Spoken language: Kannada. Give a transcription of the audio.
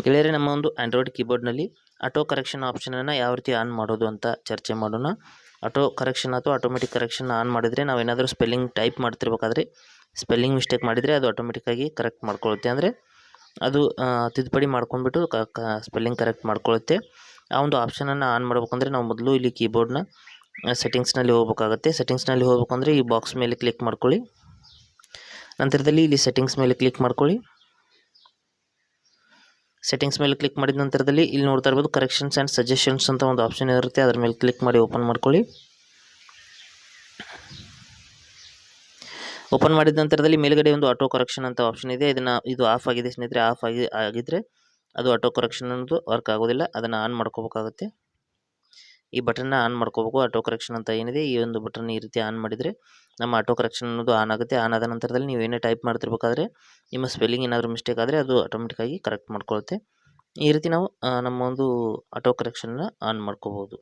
ಗೆಳೆಯರೆ, ನಮ್ಮ ಒಂದು ಆಂಡ್ರಾಯ್ಡ್ ಕೀಬೋರ್ಡ್ನಲ್ಲಿ ಆಟೋ ಕರೆಕ್ಷನ್ ಆಪ್ಷನನ್ನು ಯಾವ ರೀತಿ ಆನ್ ಮಾಡೋದು ಅಂತ ಚರ್ಚೆ ಮಾಡೋಣ. ಆಟೋ ಕರೆಕ್ಷನ್ ಅಥವಾ ಆಟೋಮೆಟಿಕ್ ಕರೆಕ್ಷನ್ ಆನ್ ಮಾಡಿದರೆ ನಾವೇನಾದರೂ ಸ್ಪೆಲ್ಲಿಂಗ್ ಟೈಪ್ ಮಾಡ್ತಿರ್ಬೇಕಾದ್ರೆ ಸ್ಪೆಲ್ಲಿಂಗ್ ಮಿಸ್ಟೇಕ್ ಮಾಡಿದರೆ ಅದು ಆಟೋಮೆಟಿಕ್ಕಾಗಿ ಕರೆಕ್ಟ್ ಮಾಡ್ಕೊಳ್ಳುತ್ತೆ. ಅಂದರೆ ಅದು ತಿದ್ದುಪಡಿ ಮಾಡ್ಕೊಂಡ್ಬಿಟ್ಟು ಸ್ಪೆಲ್ಲಿಂಗ್ ಕರೆಕ್ಟ್ ಮಾಡ್ಕೊಳ್ಳುತ್ತೆ. ಆ ಒಂದು ಆಪ್ಷನನ್ನು ಆನ್ ಮಾಡ್ಬೇಕಂದ್ರೆ ನಾವು ಮೊದಲು ಇಲ್ಲಿ ಕೀಬೋರ್ಡ್ನ ಸೆಟ್ಟಿಂಗ್ಸ್ನಲ್ಲಿ ಹೋಗ್ಬೇಕಾಗುತ್ತೆ. ಸೆಟ್ಟಿಂಗ್ಸ್ನಲ್ಲಿ ಹೋಗ್ಬೇಕಂದ್ರೆ ಈ ಬಾಕ್ಸ್ ಮೇಲೆ ಕ್ಲಿಕ್ ಮಾಡ್ಕೊಳ್ಳಿ. ನಂತರದಲ್ಲಿ ಇಲ್ಲಿ ಸೆಟ್ಟಿಂಗ್ಸ್ ಮೇಲೆ ಕ್ಲಿಕ್ ಮಾಡ್ಕೊಳ್ಳಿ. ಸೆಟ್ಟಿಂಗ್ಸ್ ಮೇಲೆ ಕ್ಲಿಕ್ ಮಾಡಿದ ನಂತರದಲ್ಲಿ ಇಲ್ಲಿ ನೋಡ್ತಾ ಇರ್ಬೋದು ಕರೆಕ್ಷನ್ಸ್ ಆ್ಯಂಡ್ ಸಜೆಷನ್ಸ್ ಅಂತ ಒಂದು ಆಪ್ಷನ್ ಇರುತ್ತೆ. ಅದರ ಮೇಲೆ ಕ್ಲಿಕ್ ಮಾಡಿ ಓಪನ್ ಮಾಡ್ಕೊಳ್ಳಿ. ಓಪನ್ ಮಾಡಿದ ನಂತರದಲ್ಲಿ ಮೇಲ್ಗಡೆ ಒಂದು ಆಟೋ ಕರೆಕ್ಷನ್ ಅಂತ ಆಪ್ಷನ್ ಇದೆ. ಇದು ಆಫ್ ಆಗಿದೆ ಸ್ನೇಹಿತರೆ. ಆಫ್ ಆಗಿದ್ದರೆ ಅದು ಆಟೋ ಕರೆಕ್ಷನ್ ಅನ್ನೋದು ವರ್ಕ್ ಆಗೋದಿಲ್ಲ. ಅದನ್ನು ಆನ್ ಮಾಡ್ಕೋಬೇಕಾಗುತ್ತೆ. ಈ ಬಟನ್ನ ಆನ್ ಮಾಡ್ಕೋಬೇಕು. ಆಟೋ ಕರೆಕ್ಷನ್ ಅಂತ ಏನಿದೆ ಈ ಒಂದು ಬಟನ್ ಈ ರೀತಿ ಆನ್ ಮಾಡಿದರೆ ನಮ್ಮ ಆಟೋ ಕರೆಕ್ಷನ್ ಅನ್ನೋದು ಆನ್ ಆಗುತ್ತೆ. ಆನ್ ಆದ ನಂತರದಲ್ಲಿ ನೀವು ಏನೇ ಟೈಪ್ ಮಾಡ್ತಿರ್ಬೇಕಾದ್ರೆ ನಿಮ್ಮ ಸ್ಪೆಲ್ಲಿಂಗ್ ಏನಾದರೂ ಮಿಸ್ಟೇಕ್ ಆದರೆ ಅದು ಆಟೋಮೆಟಿಕ್ಕಾಗಿ ಕರೆಕ್ಟ್ ಮಾಡ್ಕೊಳ್ಳುತ್ತೆ. ಈ ರೀತಿ ನಾವು ನಮ್ಮ ಒಂದು ಆಟೋ ಕರೆಕ್ಷನ್ನ ಆನ್ ಮಾಡ್ಕೋಬೋದು.